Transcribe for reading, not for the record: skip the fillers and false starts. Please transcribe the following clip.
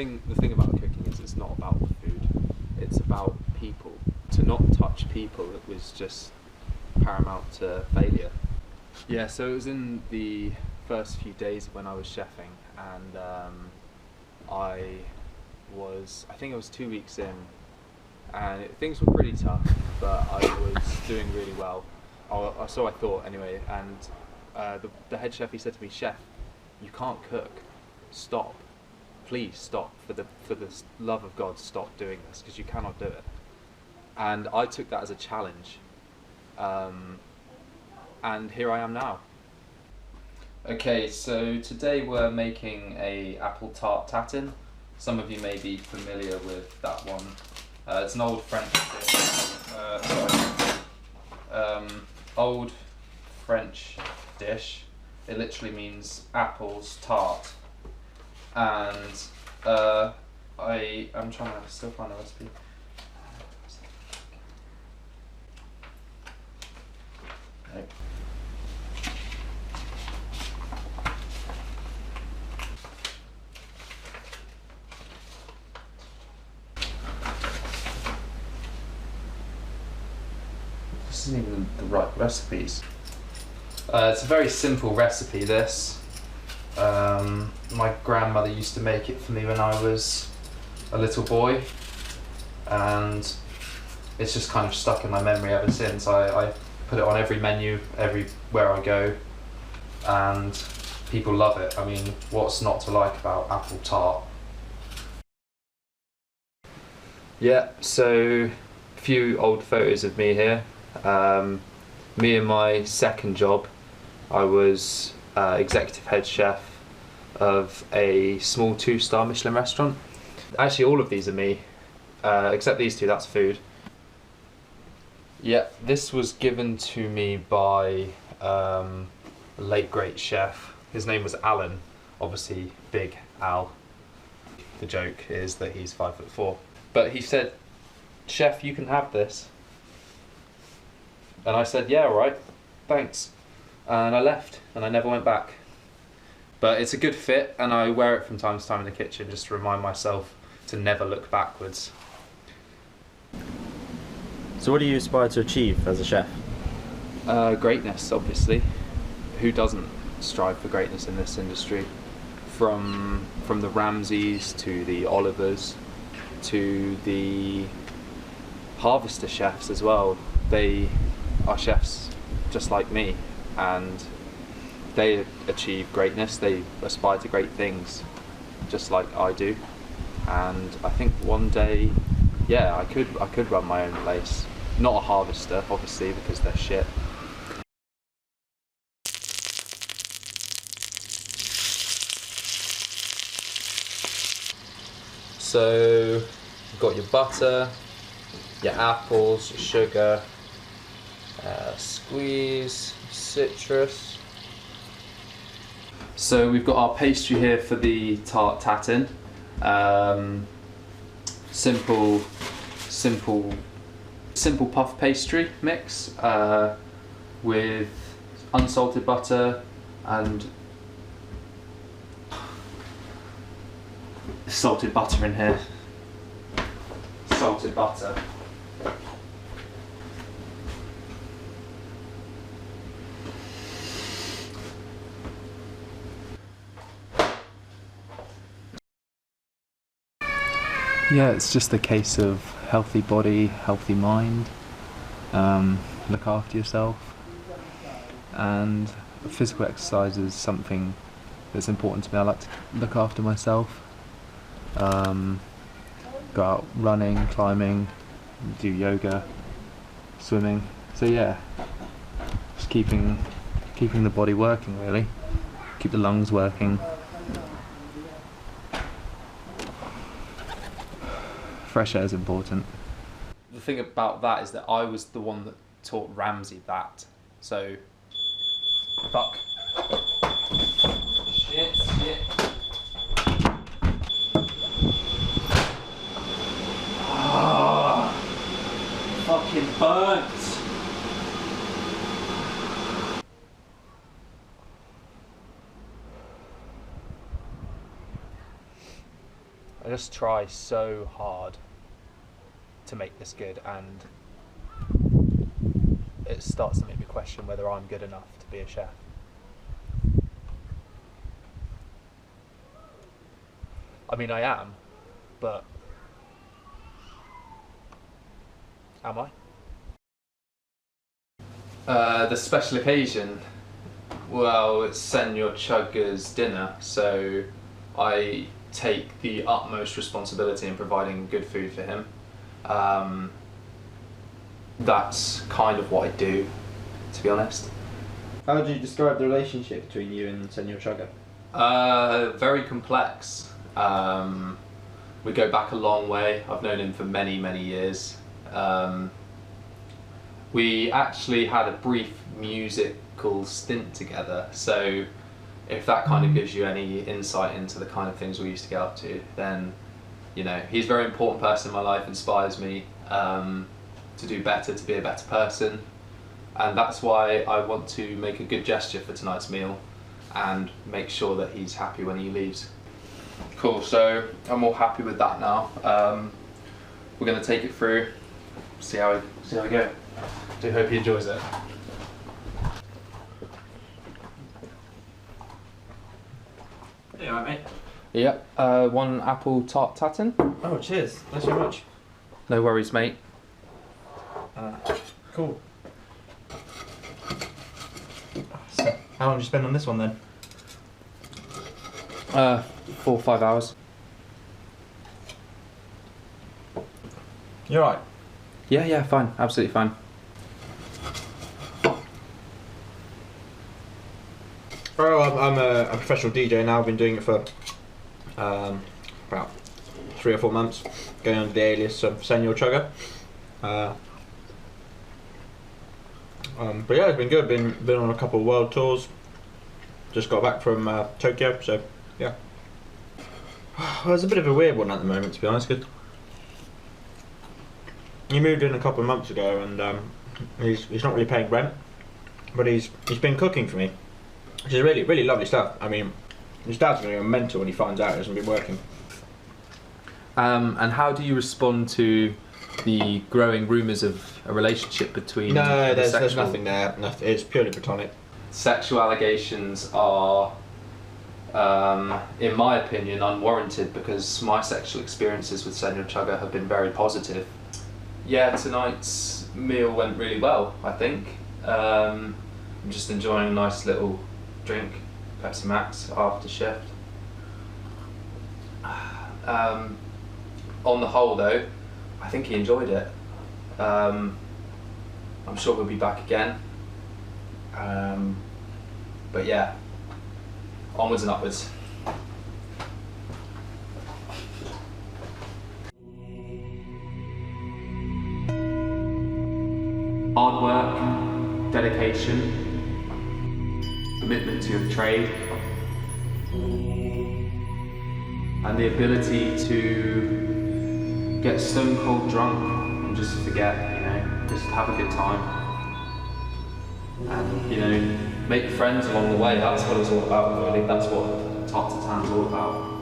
thing about cooking is it's not about the food. It's about people. To not touch people, it was just paramount to failure. Yeah, so it was in the first few days when I was chefing, and I think I was 2 weeks in, and things were pretty tough, but I was doing really well. So I thought anyway, and the head chef, he said to me, "Chef, you can't cook. Stop. Please stop. For the love of God, stop doing this, because you cannot do it." And I took that as a challenge, and here I am now. Okay, so today we're making a apple tart tatin. Some of you may be familiar with that one. It's an old French dish. Old French dish. It literally means apples tart. And I'm trying to still find a recipe. Okay. This isn't even the right recipes. It's a very simple recipe, this. My grandmother used to make it for me when I was a little boy, and it's just kind of stuck in my memory ever since. I put it on every menu, everywhere I go, and people love it. I mean, what's not to like about apple tart? Yeah, so a few old photos of me here. Me and my second job, I was executive head chef of a small 2-star Michelin restaurant. Actually, all of these are me, except these two, that's food. Yeah, this was given to me by a late great chef. His name was Alan, obviously Big Al. The joke is that he's 5'4". But he said, "Chef, you can have this." And I said, "Yeah, all right, thanks." And I left, and I never went back. But it's a good fit, and I wear it from time to time in the kitchen just to remind myself to never look backwards. So what do you aspire to achieve as a chef? Greatness, obviously. Who doesn't strive for greatness in this industry? From the Ramsays to the Olivers to the Harvester chefs as well. They are chefs just like me, and they achieve greatness. They aspire to great things just like I do, and I think one day, yeah, I could run my own place. Not a Harvester, obviously, because they're shit. So you've got your butter, your apples, your sugar, squeeze, citrus. So we've got our pastry here for the tart tatin. Simple puff pastry mix with unsalted butter and salted butter in here. Salted butter. Yeah, it's just a case of healthy body, healthy mind, look after yourself, and physical exercise is something that's important to me. I like to look after myself, go out running, climbing, do yoga, swimming. So yeah, just keeping the body working, really, keep the lungs working. Fresh air is important. The thing about that is that I was the one that taught Ramsay that. So, fuck. Shit. Ah, fucking burnt. I just try so hard to make this good, and it starts to make me question whether I'm good enough to be a chef. I mean, I am, but am I? The special occasion, well, it's senorchugger's dinner, so I take the utmost responsibility in providing good food for him. That's kind of what I do, to be honest. How would you describe the relationship between you and senorchugger? Very complex. We go back a long way. I've known him for many, many years. We actually had a brief musical stint together, so if that kind of gives you any insight into the kind of things we used to get up to, then you know, he's a very important person in my life, inspires me to do better, to be a better person, and that's why I want to make a good gesture for tonight's meal and make sure that he's happy when he leaves. Cool, so I'm all happy with that now. We're going to take it through, see how we go. Do hope he enjoys it. Yeah, right, mate. Yep, one apple tart tatin. Oh, cheers. Thanks very much. No worries, mate. Cool. So, how long did you spend on this one then? 4 or 5 hours. You're right. Yeah, fine, absolutely fine. Well, I'm a professional DJ now. I've been doing it for about 3 or 4 months, going under the alias of senorchugger. But yeah, it's been good. Been on a couple of world tours. Just got back from Tokyo, so yeah. Well, it's a bit of a weird one at the moment, to be honest. Cause he moved in a couple of months ago, and he's not really paying rent, but he's been cooking for me, which is really lovely stuff. I mean, his dad's going to go mental when he finds out it hasn't been working. And how do you respond to the growing rumours of a relationship between? No, there's nothing there. It's purely platonic. Sexual allegations are, in my opinion, unwarranted, because my sexual experiences with senorchugger have been very positive. Yeah, tonight's meal went really well, I think. I'm just enjoying a nice little drink, Pepsi Max, after shift. On the whole though, I think he enjoyed it. I'm sure we'll be back again. But yeah, onwards and upwards. Hard work, dedication, commitment to your trade, and the ability to get stone cold drunk and just forget, you know, just have a good time. And, you know, make friends along the way. That's what it's all about, really. That's what Tartatan's all about.